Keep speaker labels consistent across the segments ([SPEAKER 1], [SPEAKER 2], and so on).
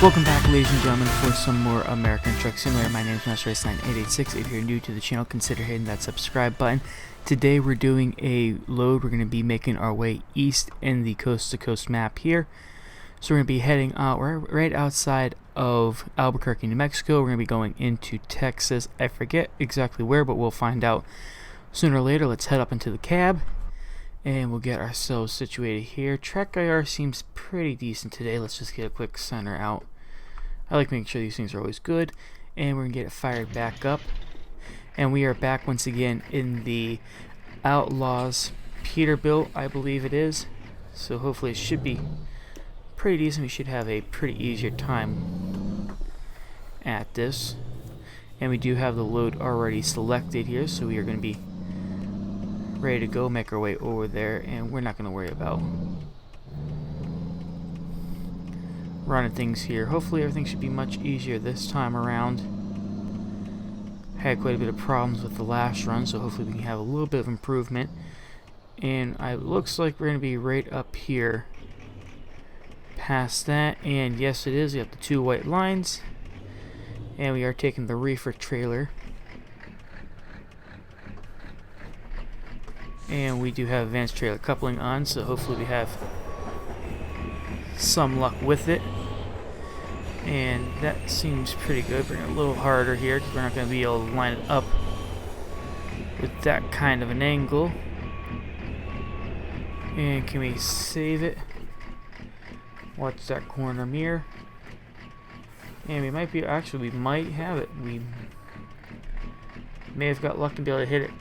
[SPEAKER 1] Welcome back, ladies and gentlemen, for some more American Truck Simulator. My name is MasterRace9886. If you're new to the channel, consider hitting that subscribe button. Today we're doing a load. We're going to be making our way east in the coast-to-coast map here. So we're going to be heading out right outside of Albuquerque, New Mexico. We're going to be going into Texas. I forget exactly where, but we'll find out sooner or later. Let's head up into the cab, and we'll get ourselves situated here. Track IR seems pretty decent today. Let's just get a quick center out. I like making sure these things are always good. And we're going to get it fired back up. And we are back once again in the Outlaws Peterbilt, I believe it is. So hopefully it should be pretty decent. We should have a pretty easier time at this. And we do have the load already selected here, so we are going to be ready to go, make our way over there, and we're not going to worry about running things here. Hopefully everything should be much easier this time around. Had quite a bit of problems with the last run, so hopefully we can have a little bit of improvement. And it looks like we're going to be right up here past that, and yes it is. We have the two white lines, and we are taking the reefer trailer. And we do have advanced trailer coupling on, so hopefully we have some luck with it. And that seems pretty good. Bring it a little harder here because we're not going to be able to line it up with that kind of an angle. And can we save it? Watch that corner mirror. And we might be, actually we might have it. We may have got luck to be able to hit it.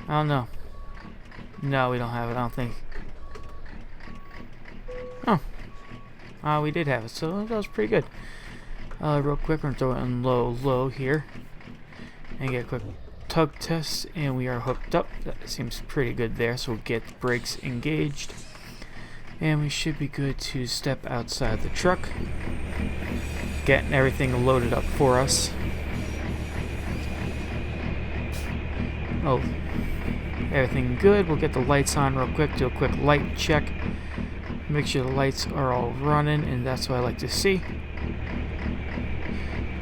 [SPEAKER 1] I don't know. No, we don't have it, I don't think. Oh. We did have it, so that was pretty good. Real quick, we're going to throw it in low here. And get a quick tug test, and we are hooked up. That seems pretty good there, so we'll get the brakes engaged. And we should be good to step outside the truck. Getting everything loaded up for us. Oh. Everything good. We'll get the lights on real quick, do a quick light check. Make sure the lights are all running, and that's what I like to see.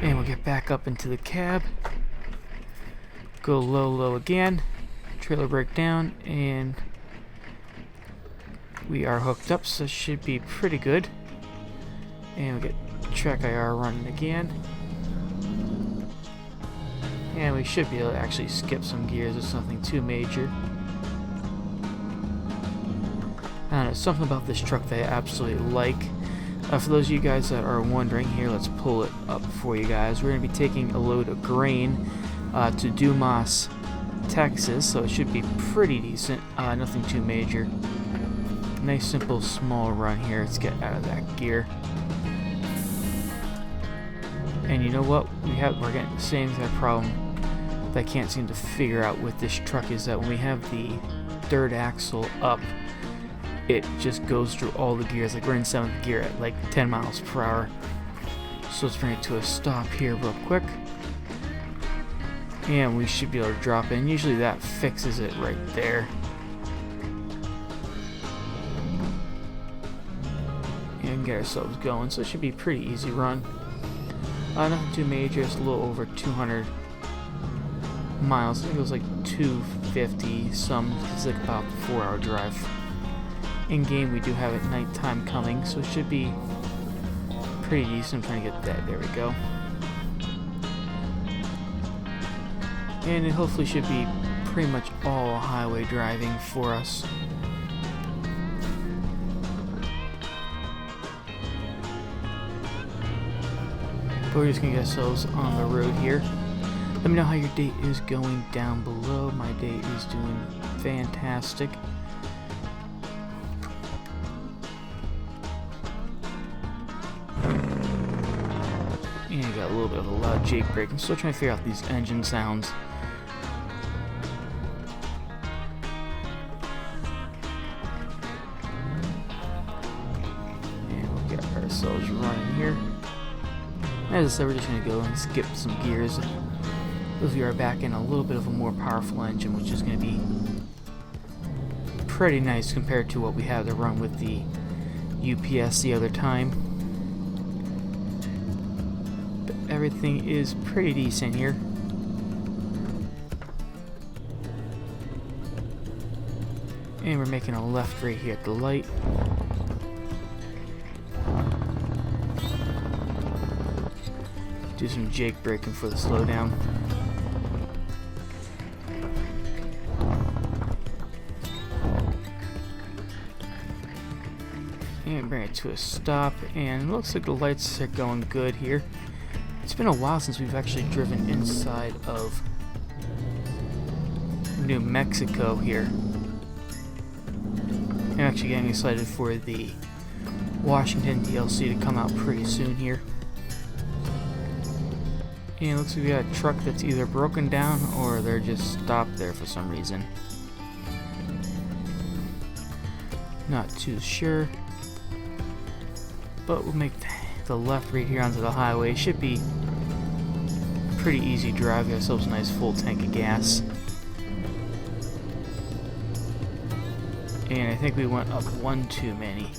[SPEAKER 1] And we'll get back up into the cab. Go low again. Trailer brake down, and we are hooked up, so it should be pretty good. And we'll get track IR running again. And we should be able to actually skip some gears. It's nothing too major. I don't know, something about this truck that I absolutely like. For those of you guys that are wondering, here, let's pull it up for you guys. We're going to be taking a load of grain to Dumas, Texas, so it should be pretty decent. Nothing too major. Nice, simple, small run here. Let's get out of that gear. And you know what? We're getting the same kind of problem that I can't seem to figure out with this truck, is that when we have the third axle up, it just goes through all the gears. Like we're in 7th gear at like 10 miles per hour. So let's bring it to a stop here real quick. And we should be able to drop in. Usually that fixes it right there. And get ourselves going. So it should be a pretty easy run. Nothing too major, it's a little over 200 miles. I think it was like 250 some. It's like about a 4-hour drive. In game, we do have it nighttime coming, so it should be pretty decent. I'm trying to get that. There we go. And it hopefully should be pretty much all highway driving for us. But we're just going to get ourselves on the road here. Let me know how your day is going down below. My day is doing fantastic. And you got a little bit of a loud Jake brake. I'm still trying to figure out these engine sounds. And we'll get ourselves running here. As I said, we're just going to go and skip some gears. We are back in a little bit of a more powerful engine, which is going to be pretty nice compared to what we had to run with the UPS the other time. But everything is pretty decent here. And we're making a left right here at the light. Do some jake braking for the slowdown. And bring it to a stop, and it looks like the lights are going good here. It's been a while since we've actually driven inside of New Mexico here. I'm actually getting excited for the Washington DLC to come out pretty soon here. And it looks like we got a truck that's either broken down or they're just stopped there for some reason. Not too sure. But we'll make the left right here onto the highway. Should be pretty easy drive. Got ourselves a nice full tank of gas. And I think we went up one too many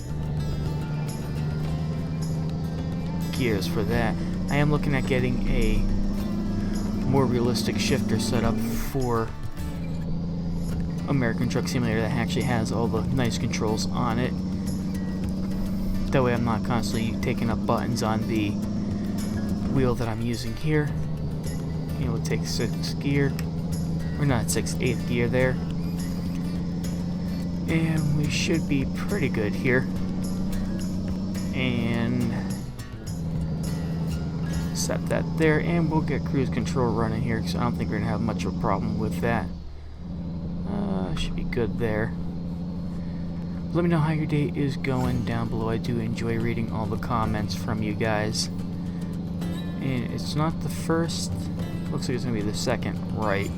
[SPEAKER 1] gears for that. I am looking at getting a more realistic shifter set up for American Truck Simulator that actually has all the nice controls on it. That way I'm not constantly taking up buttons on the wheel that I'm using here. You know, we'll take 6th gear, or not 6th, 8th gear there. And we should be pretty good here. And set that there, and we'll get cruise control running here because I don't think we're going to have much of a problem with that. Should be good there. Let me know how your day is going down below. I do enjoy reading all the comments from you guys. And it's not the first, looks like it's going to be the second right.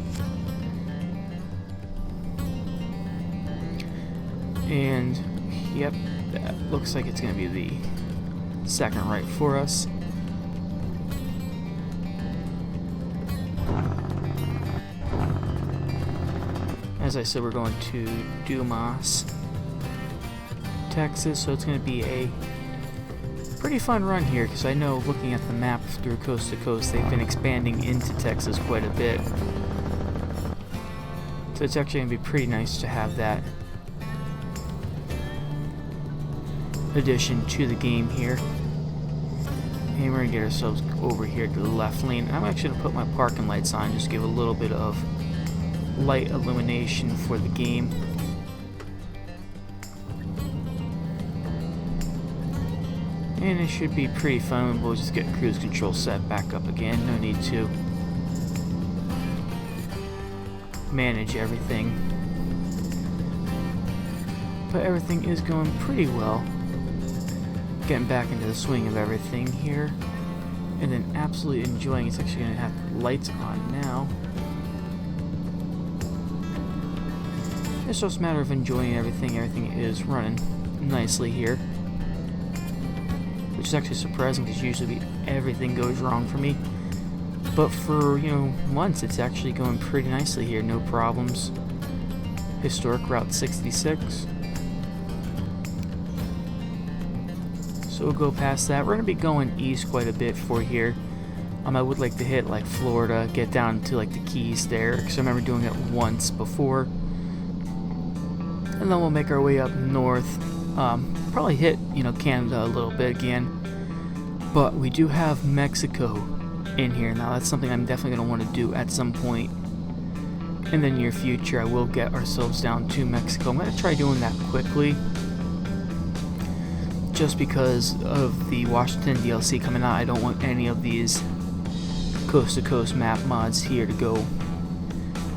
[SPEAKER 1] And yep, that looks like it's going to be the second right for us. As I said, we're going to Dumas, Texas, so it's going to be a pretty fun run here because I know looking at the map through coast to coast, they've been expanding into Texas quite a bit. So it's actually going to be pretty nice to have that addition to the game here. And we're going to get ourselves over here to the left lane. I'm actually going to put my parking lights on, just give a little bit of light illumination for the game. And it should be pretty fun. We'll just get cruise control set back up again. No need to manage everything. But everything is going pretty well. Getting back into the swing of everything here. And then absolutely enjoying. It's actually going to have lights on now. It's just a matter of enjoying everything. Everything is running nicely here. Which is actually surprising because usually everything goes wrong for me. But for, you know, once it's actually going pretty nicely here. No problems. Historic Route 66. So we'll go past that. We're going to be going east quite a bit for here. I would like to hit like Florida, get down to like the Keys there, because I remember doing it once before. And then we'll make our way up north. Probably hit, you know, Canada a little bit again. But we do have Mexico in here. Now that's something I'm definitely going to want to do at some point in the near future. I will get ourselves down to Mexico. I'm going to try doing that quickly. Just because of the Washington DLC coming out, I don't want any of these coast-to-coast map mods here to go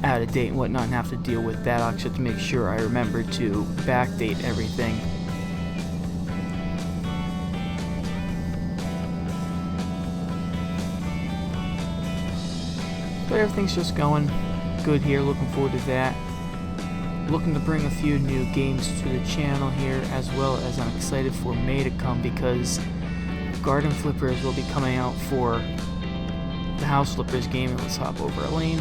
[SPEAKER 1] out of date and whatnot and have to deal with that. I'll actually have to make sure I remember to backdate everything. But everything's just going good here. Looking forward to that. Looking to bring a few new games to the channel here, as well as I'm excited for May to come because Garden Flippers will be coming out for the House Flippers game. And let's hop over a lane.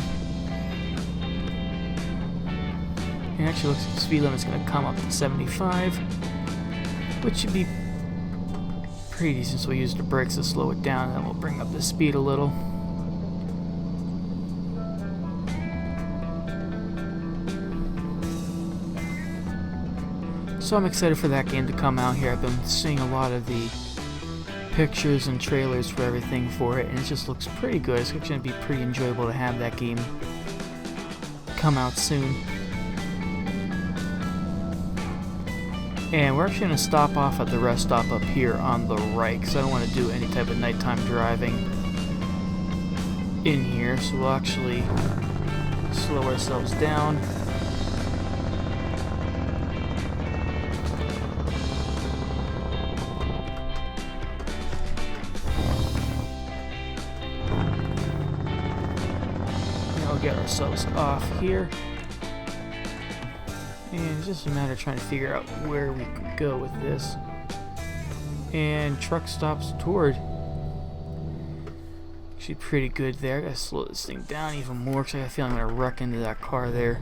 [SPEAKER 1] And actually looks like the speed limit's going to come up to 75, which should be pretty decent, so we use the brakes to slow it down, and then we'll bring up the speed a little. So I'm excited for that game to come out here. I've been seeing a lot of the pictures and trailers for everything for it, and it just looks pretty good. It's going to be pretty enjoyable to have that game come out soon. And we're actually going to stop off at the rest stop up here on the right, because I don't want to do any type of nighttime driving in here. So we'll actually slow ourselves down. And we'll get ourselves off here. And it's just a matter of trying to figure out where we can go with this. And truck stops toward. Actually pretty good there. I gotta slow this thing down even more because I got a feeling I'm gonna wreck into that car there.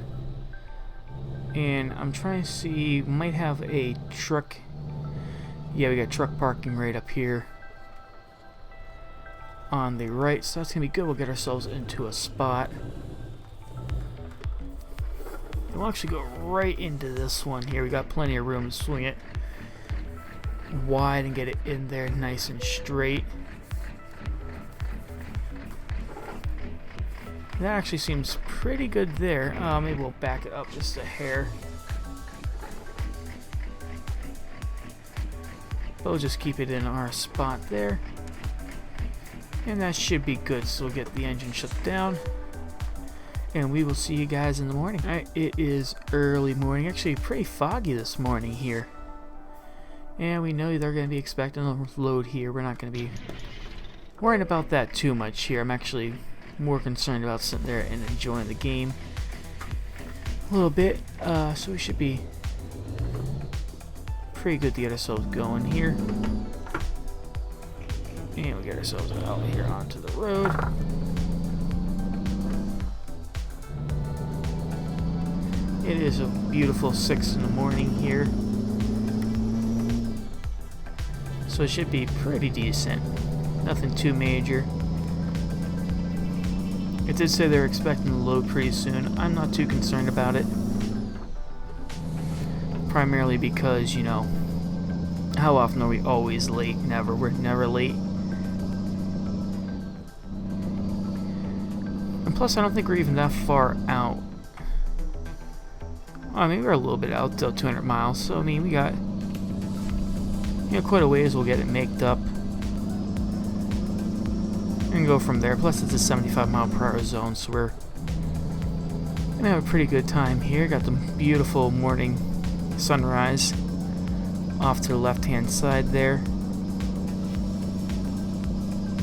[SPEAKER 1] And I'm trying to see, we might have a truck. Yeah, we got truck parking right up here on the right, so that's gonna be good. We'll get ourselves into a spot. We'll actually go right into this one here. We got plenty of room to swing it wide and get it in there nice and straight. That actually seems pretty good there. Maybe we'll back it up just a hair. We'll just keep it in our spot there. And that should be good. So we'll get the engine shut down. And we will see you guys in the morning. Alright, it is early morning. Actually, pretty foggy this morning here. And we know they're going to be expecting a load here. We're not going to be worrying about that too much here. I'm actually more concerned about sitting there and enjoying the game a little bit. So we should be pretty good to get ourselves going here. And we get ourselves out here onto the road. It is a beautiful 6 in the morning here. So it should be pretty decent. Nothing too major. It did say they're expecting to load pretty soon. I'm not too concerned about it. Primarily because, you know, how often are we always late? Never. We're never late. And plus, I don't think we're even that far out. I mean, we're a little bit out, till 200 miles, so I mean, we got, you know, quite a ways. We'll get it maked up and go from there. Plus, it's a 75-mile-per-hour zone, so we're gonna have a pretty good time here. Got the beautiful morning sunrise off to the left-hand side there.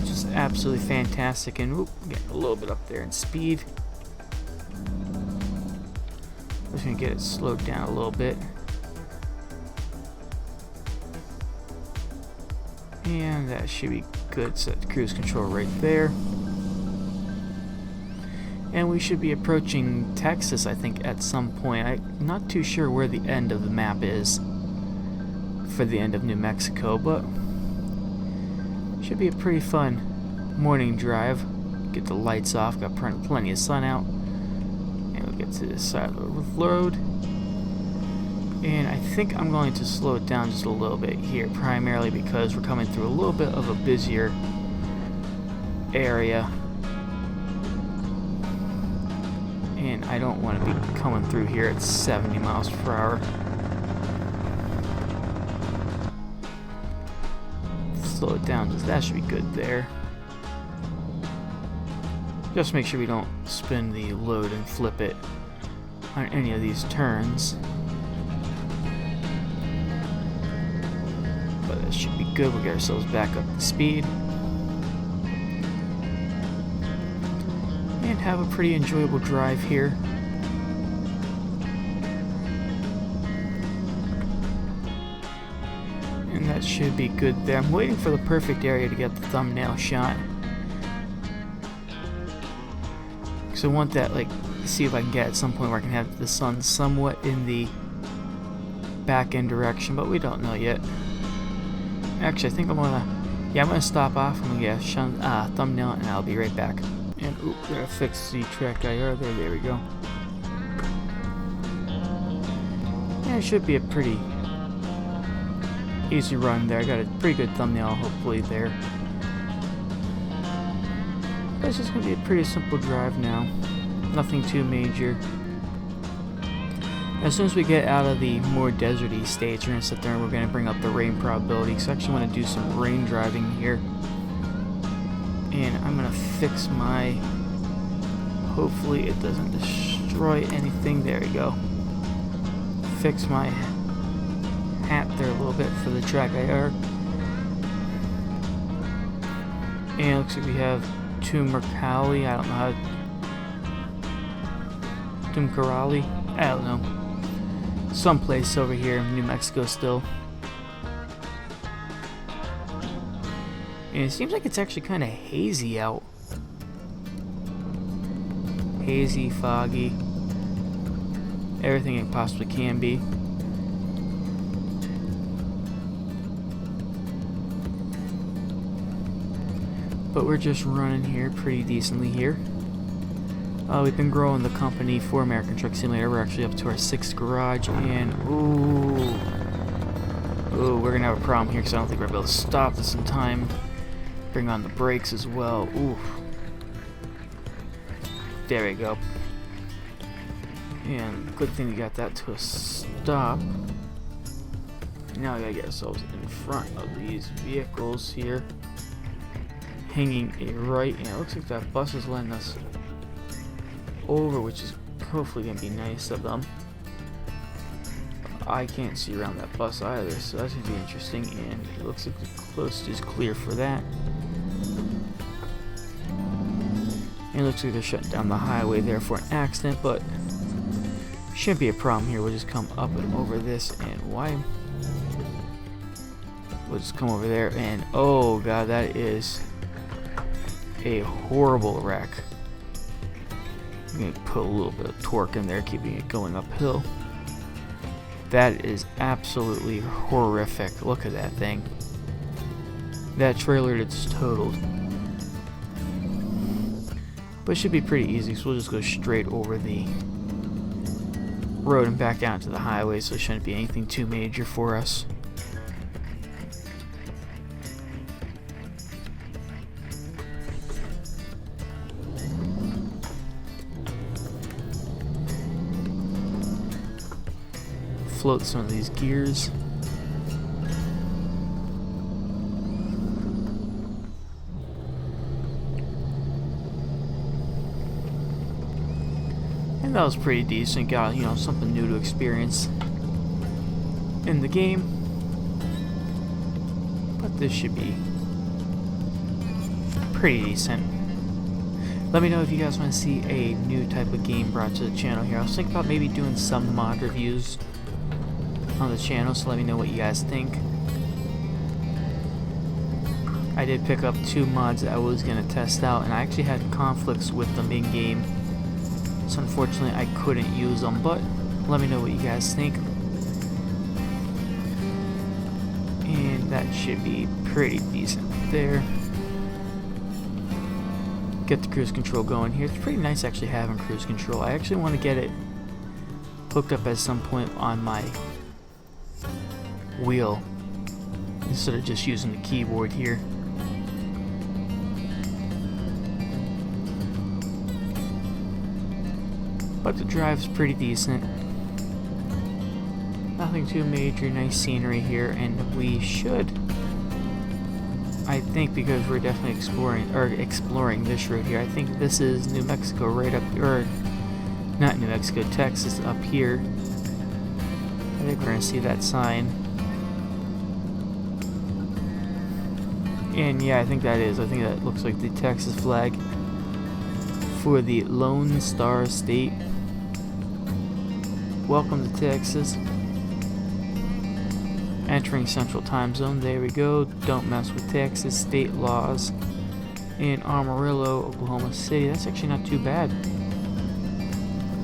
[SPEAKER 1] Just absolutely fantastic, and whoop, getting a little bit up there in speed. Just gonna get it slowed down a little bit. And that should be good. Set cruise control right there. And we should be approaching Texas, I think, at some point. I'm not too sure where the end of the map is for the end of New Mexico, but should be a pretty fun morning drive. Get the lights off, got plenty of sun out. Get to this side of the road, and I think I'm going to slow it down just a little bit here, primarily because we're coming through a little bit of a busier area, and I don't want to be coming through here at 70 miles per hour. Slow it down, that should be good there. Just make sure we don't spin the load and flip it on any of these turns. But that should be good. We'll get ourselves back up to speed. And have a pretty enjoyable drive here. And that should be good there. I'm waiting for the perfect area to get the thumbnail shot. So I want that, like, see if I can get at some point where I can have the sun somewhat in the back end direction, but we don't know yet. Actually, I think I'm gonna stop off. I'm gonna get a thumbnail, and I'll be right back. And oop, gotta fix the track IR there. There we go. Yeah, it should be a pretty easy run there. I got a pretty good thumbnail, hopefully there. But it's just gonna be a pretty simple drive now. Nothing too major. As soon as we get out of the more deserty states, we're gonna sit there and we're gonna bring up the rain probability. Because I actually want to do some rain driving here. And I'm gonna fix my. Hopefully it doesn't destroy anything. There we go. Fix my hat there a little bit for the track IR. And it looks like we have Tumurkali. I don't know how. Tumkarali? I don't know. Someplace over here in New Mexico still. And it seems like it's actually kind of hazy out. Hazy, foggy. Everything it possibly can be. But we're just running here pretty decently here. We've been growing the company for American Truck Simulator. We're actually up to our 6th garage, and ooh, we're gonna have a problem here because I don't think we're gonna be able to stop this in time. Bring on the brakes as well. Ooh, there we go. And good thing we got that to a stop. Now we gotta get ourselves in front of these vehicles here, hanging a right, and it looks like that bus is letting us over, which is hopefully gonna be nice of them. I can't see around that bus either, so that's gonna be interesting. And it looks like the coast is clear for that. And it looks like they're shutting down the highway there for an accident, but shouldn't be a problem here. We'll just come up and over this, and we'll just come over there, and oh god, that is a horrible wreck. I'm going to put a little bit of torque in there, keeping it going uphill. That is absolutely horrific. Look at that thing. That trailer is totaled. But it should be pretty easy, so we'll just go straight over the road and back out to the highway, so it shouldn't be anything too major for us. Float some of these gears. And that was pretty decent. Got, you know, something new to experience in the game. But this should be pretty decent. Let me know if you guys want to see a new type of game brought to the channel here. I was thinking about maybe doing some mod reviews on the channel, so let me know what you guys think. I did pick up 2 mods that I was going to test out, and I actually had conflicts with them in game, so unfortunately I couldn't use them, but let me know what you guys think. And that should be pretty decent there. Get the cruise control going here. It's pretty nice actually having cruise control. I actually want to get it hooked up at some point on my wheel instead of just using the keyboard here. But the drive's pretty decent. Nothing too major, nice scenery here, and we should, I think, because we're definitely exploring this route here. I think this is New Mexico right up, or not New Mexico, Texas up here. I think we're gonna see that sign. And yeah, I think that is. I think that looks like the Texas flag for the Lone Star State. Welcome to Texas. Entering Central Time Zone. There we go. Don't mess with Texas state laws. In Amarillo, Oklahoma City. That's actually not too bad.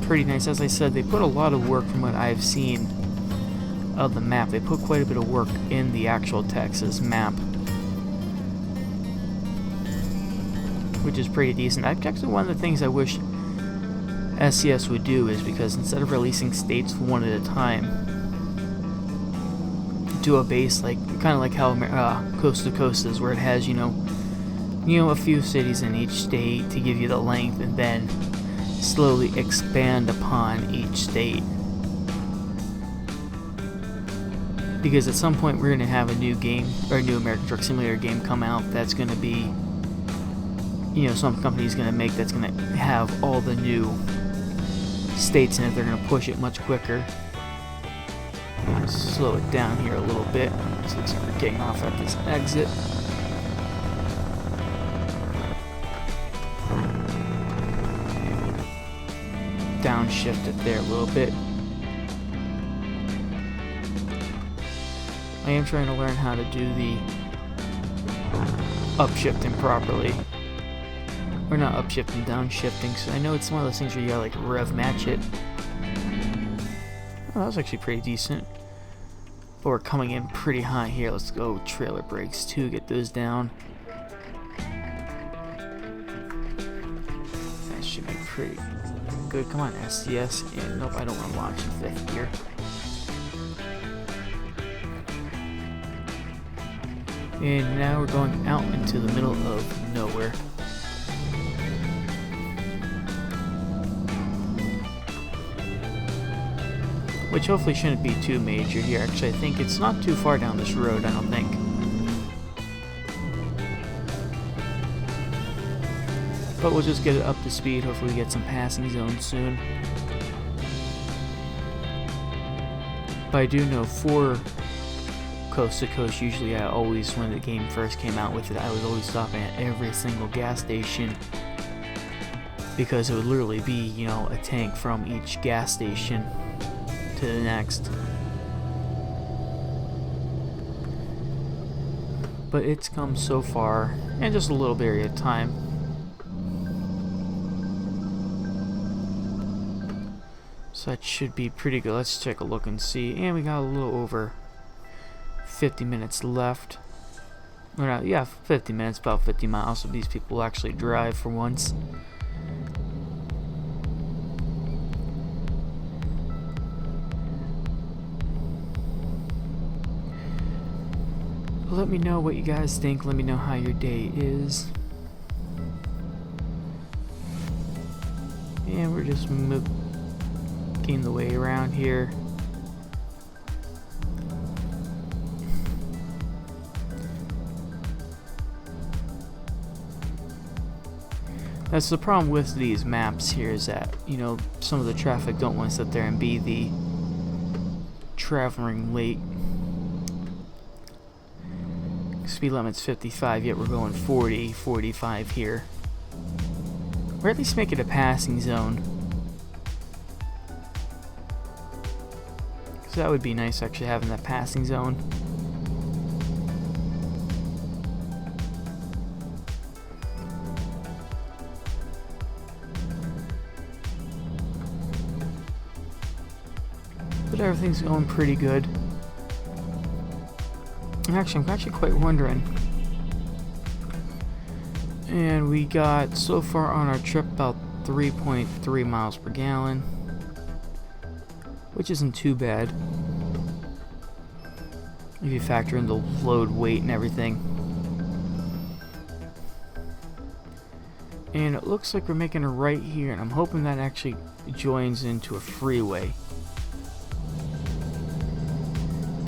[SPEAKER 1] Pretty nice. As I said, they put a lot of work from what I've seen of the map. They put quite a bit of work in the actual Texas map, which is pretty decent. That's actually one of the things I wish SCS would do, is because instead of releasing states one at a time, do a base like kind of like how Coast to Coast is, where it has a few cities in each state to give you the length, and then slowly expand upon each state. Because at some point we're going to have a new game, or a new American Truck Simulator game come out that's going to be, some company's going to make, that's going to have all the new states in it. They're going to push it much quicker. Slow it down here a little bit. So looks like we're getting off at this exit. Downshift it there a little bit. I am trying to learn how to do the upshifting properly. Or not upshifting, downshifting. So I know it's one of those things where you gotta like rev match it. Oh, that was actually pretty decent. But we're coming in pretty high here. Let's go trailer brakes too, get those down. That should be pretty good. Come on, SCS. And nope, I don't want to launch in fifth gear. And now we're going out into the middle of nowhere. Which hopefully shouldn't be too major here. Actually, I think it's not too far down this road, I don't think. But we'll just get it up to speed. Hopefully we get some passing zones soon. But I do know for Coast to Coast, usually when the game first came out with it, I was always stopping at every single gas station, because it would literally be, a tank from each gas station to the next. But it's come so far in just a little bit of time. So that should be pretty good. Let's take a look and see. And we got a little over 50 minutes left. Or not, yeah, 50 minutes, about 50 miles. So these people will actually drive for once. Let me know what you guys think. Let me know how your day is. And we're just making the way around here. That's the problem with these maps here, is that, some of the traffic don't want to sit there and be the traveling late. Speed limit's 55, yet we're going 40, 45 here. Or at least make it a passing zone. So that would be nice, actually, having that passing zone. But everything's going pretty good. Actually, I'm actually quite wondering. And we got, so far on our trip, about 3.3 miles per gallon, which isn't too bad if you factor in the load weight and everything. And it looks like we're making a right here, and I'm hoping that actually joins into a freeway.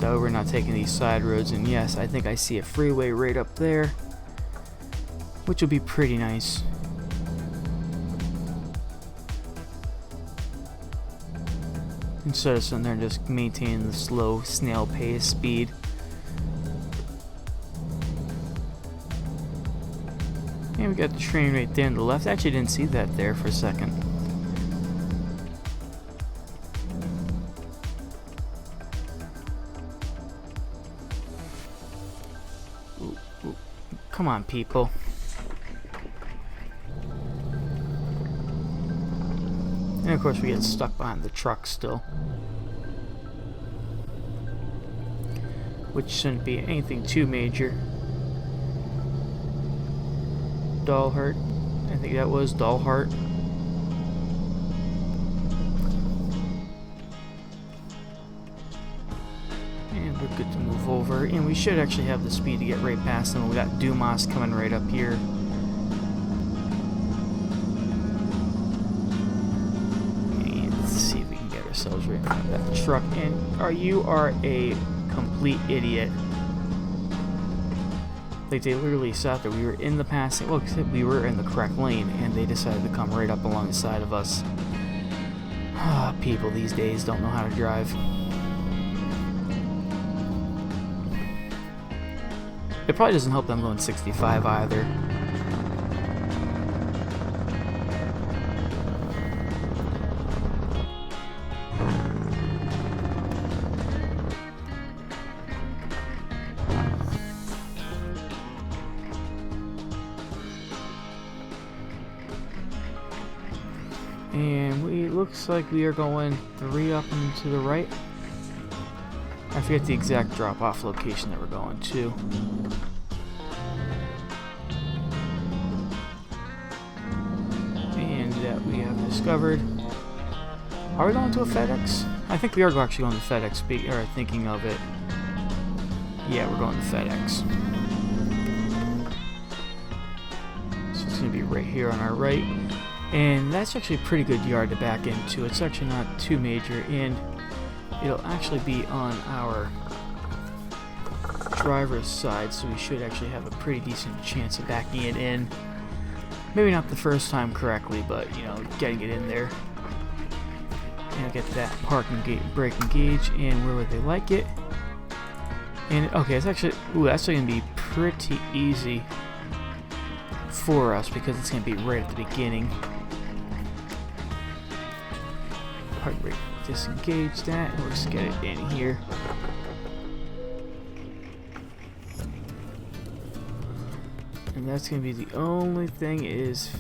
[SPEAKER 1] Though we're not taking these side roads, and yes, I think I see a freeway right up there, which will be pretty nice. Instead of sitting there and just maintaining the slow snail pace speed. And we got the train right there on the left. I actually didn't see that there for a second. Come on, people. And of course we get stuck behind the truck still. which shouldn't be anything too major. Doll heart, I think that was doll heart. And we're good to move over, and we should actually have the speed to get right past them. We got Dumas coming right up here. And let's see if we can get ourselves right in front of that truck. And you are a complete idiot. Like, they literally sat there. We were in the passing, well, except we were in the correct lane, and they decided to come right up alongside of us. People these days don't know how to drive. It probably doesn't help them going 65 either. And looks like we are going 3 up and to the right. I forget the exact drop-off location that we're going to. And that we have discovered. Are we going to a FedEx? I think we are actually going to FedEx, or thinking of it. Yeah, we're going to FedEx. So it's going to be right here on our right. And that's actually a pretty good yard to back into. It's actually not too major, and it'll actually be on our driver's side, so we should actually have a pretty decent chance of backing it in. Maybe not the first time correctly, but, you know, getting it in there. And get that parking gate, brake engage, and where would they like it? And, okay, it's actually, that's going to be pretty easy for us, because it's going to be right at the beginning. Parking brake, disengage that, and we'll just get it in here. And that's going to be the only thing, is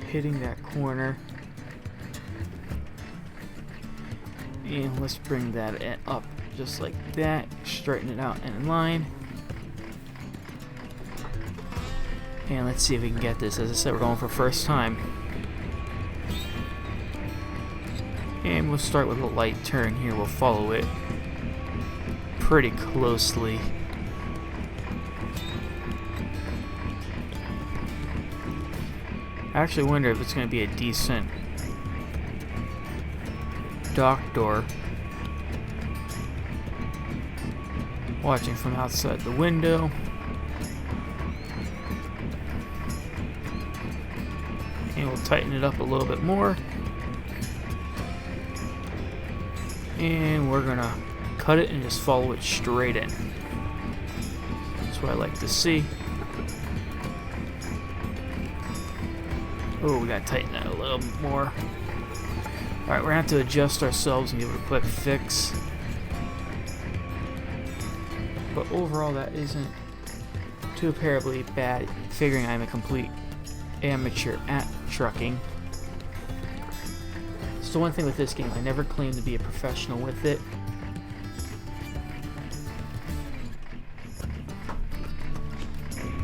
[SPEAKER 1] hitting that corner. And let's bring that up just like that, straighten it out and in line. And let's see if we can get this. As I said, we're going for first time. And we'll start with a light turn here. We'll follow it pretty closely. I actually wonder if it's going to be a decent dock door. Watching from outside the window. And we'll tighten it up a little bit more. And we're gonna cut it and just follow it straight in. That's what I like to see. Oh, we gotta tighten that a little more. Alright, we're gonna have to adjust ourselves and give it a quick fix. But overall, that isn't too terribly bad, figuring I'm a complete amateur at trucking. So one thing with this game, I never claimed to be a professional with it.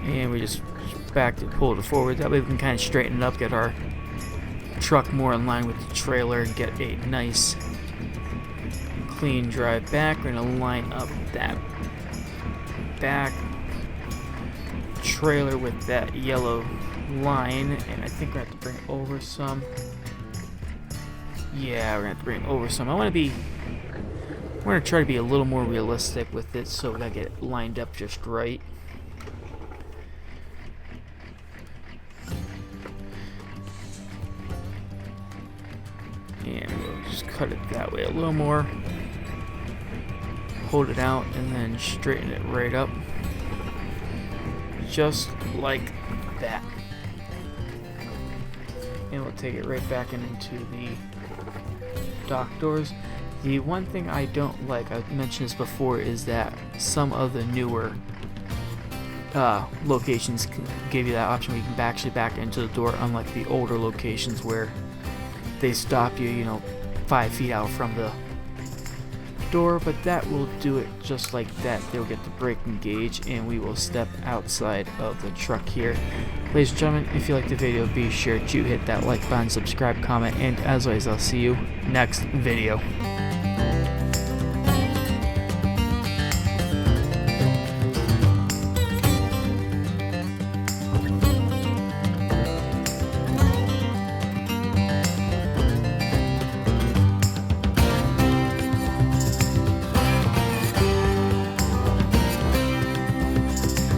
[SPEAKER 1] And we just backed it, pulled it forward. That way we can kind of straighten it up, get our truck more in line with the trailer, and get a nice clean drive back. We're going to line up that back trailer with that yellow line, and I think we're going to have to bring it over some. Yeah, we're going to have to bring it over some. We're going to try to be a little more realistic with it, so we got to get it lined up just right. And we'll just cut it that way a little more. Hold it out and then straighten it right up. Just like that. And we'll take it right back into the dock doors. The one thing I don't like, I've mentioned this before, is that some of the newer locations give you that option where you can actually back into the door, unlike the older locations where they stop you, you know, 5 feet out from door, but that will do it just like that. They'll get the brake engaged and we will step outside of the truck here. Ladies and gentlemen, if you liked the video, be sure to hit that like button, subscribe, comment, and as always, I'll see you next video.